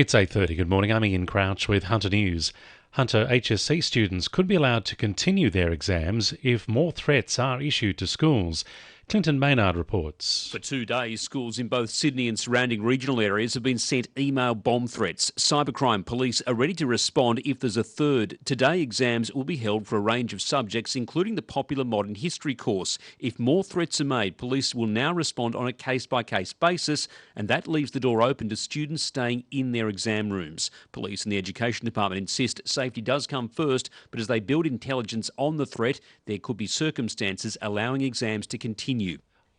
It's 8:30. Good morning. I'm Ian Crouch with Hunter News. Hunter HSC students could be allowed to continue their exams if more threats are issued to schools. Clinton Maynard reports. For 2 days, schools in both Sydney and surrounding regional areas have been sent email bomb threats. Cybercrime police are ready to respond if there's a third. Today, exams will be held for a range of subjects, including the popular modern history course. If more threats are made, police will now respond on a case-by-case basis, and that leaves the door open to students staying in their exam rooms. Police and the Education Department insist safety does come first, but as they build intelligence on the threat, there could be circumstances allowing exams to continue.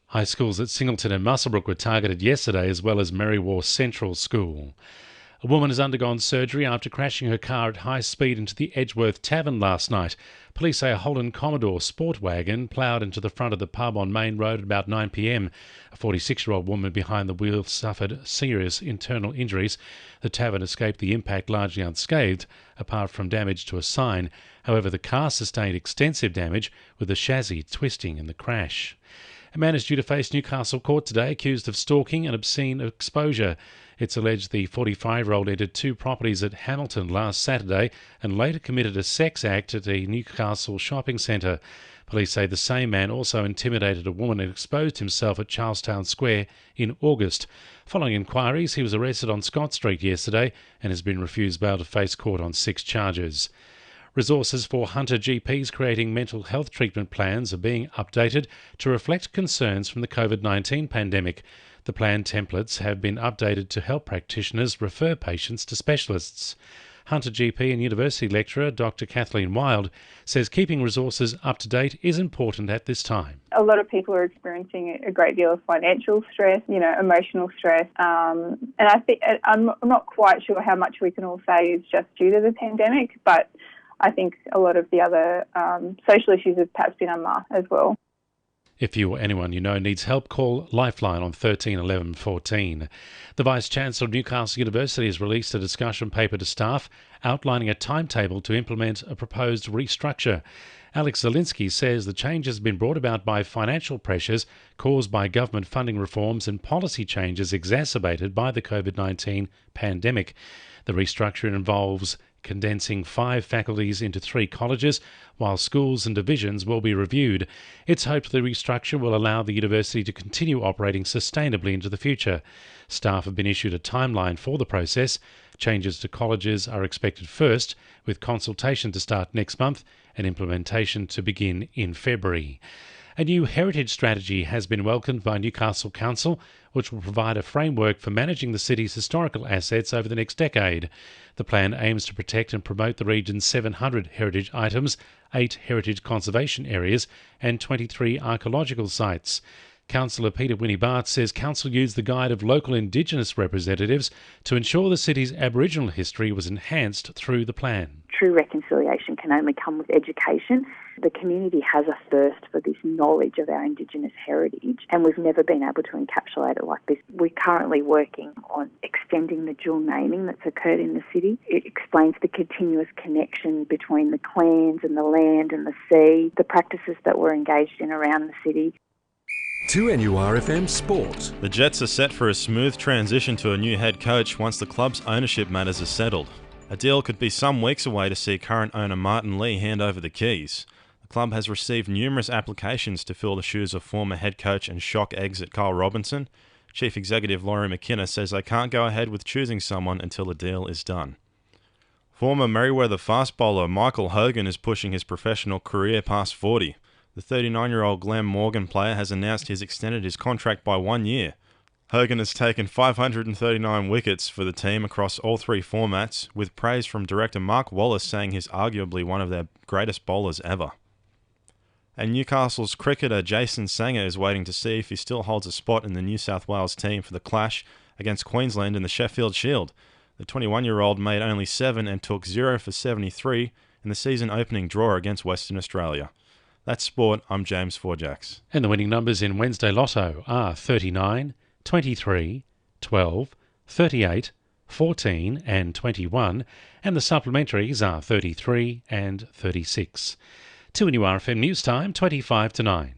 High schools at Singleton and Muswellbrook were targeted yesterday, as well as Merriwar Central School. A woman has undergone surgery after crashing her car at high speed into the Edgeworth Tavern last night. Police say a Holden Commodore sport wagon ploughed into the front of the pub on Main Road at about 9 p.m. A 46-year-old woman behind the wheel suffered serious internal injuries. The tavern escaped the impact largely unscathed, apart from damage to a sign. However, the car sustained extensive damage, with the chassis twisting in the crash. A man is due to face Newcastle court today, accused of stalking and obscene exposure. It's alleged the 45-year-old entered two properties at Hamilton last Saturday and later committed a sex act at a Newcastle shopping centre. Police say the same man also intimidated a woman and exposed himself at Charlestown Square in August. Following inquiries, he was arrested on Scott Street yesterday and has been refused bail to face court on 6 charges. Resources for Hunter GPs creating mental health treatment plans are being updated to reflect concerns from the COVID-19 pandemic. The plan templates have been updated to help practitioners refer patients to specialists. Hunter GP and university lecturer Dr. Kathleen Wild says keeping resources up to date is important at this time. A lot of people are experiencing a great deal of financial stress, emotional stress, and I think I'm not quite sure how much we can all say is just due to the pandemic, but I think a lot of the other social issues have perhaps been unmasked as well. If you or anyone you know needs help, call Lifeline on 13 11 14. The Vice-Chancellor of Newcastle University has released a discussion paper to staff outlining a timetable to implement a proposed restructure. Alex Zielinski says the change has been brought about by financial pressures caused by government funding reforms and policy changes exacerbated by the COVID-19 pandemic. The restructure involves condensing 5 faculties into 3 colleges, while schools and divisions will be reviewed. It's hoped the restructure will allow the university to continue operating sustainably into the future. Staff have been issued a timeline for the process. Changes to colleges are expected first, with consultation to start next month and implementation to begin in February. A new heritage strategy has been welcomed by Newcastle Council, which will provide a framework for managing the city's historical assets over the next decade. The plan aims to protect and promote the region's 700 heritage items, 8 heritage conservation areas and 23 archaeological sites. Councillor Peter Winnie-Bart says Council used the guide of local Indigenous representatives to ensure the city's Aboriginal history was enhanced through the plan. True reconciliation can only come with education. The community has a thirst for this knowledge of our Indigenous heritage, and we've never been able to encapsulate it like this. We're currently working on extending the dual naming that's occurred in the city. It explains the continuous connection between the clans and the land and the sea, the practices that we're engaged in around the city. 2NURFM Sport. The Jets are set for a smooth transition to a new head coach once the club's ownership matters are settled. A deal could be some weeks away to see current owner Martin Lee hand over the keys. The club has received numerous applications to fill the shoes of former head coach and shock exit Kyle Robinson. Chief Executive Laurie McKinnon says they can't go ahead with choosing someone until the deal is done. Former Merriweather fast bowler Michael Hogan is pushing his professional career past 40. The 39-year-old Glenn Morgan player has announced he's extended his contract by 1 year. Hogan has taken 539 wickets for the team across all 3 formats, with praise from director Mark Wallace saying he's arguably one of their greatest bowlers ever. And Newcastle's cricketer Jason Sanger is waiting to see if he still holds a spot in the New South Wales team for the clash against Queensland in the Sheffield Shield. The 21-year-old made only 7 and took 0 for 73 in the season-opening draw against Western Australia. That's sport. I'm James Forgacs. And the winning numbers in Wednesday Lotto are 39, 23, 12, 38, 14 and 21, and the supplementaries are 33 and 36. 2NURFM News Time, 25 to 9.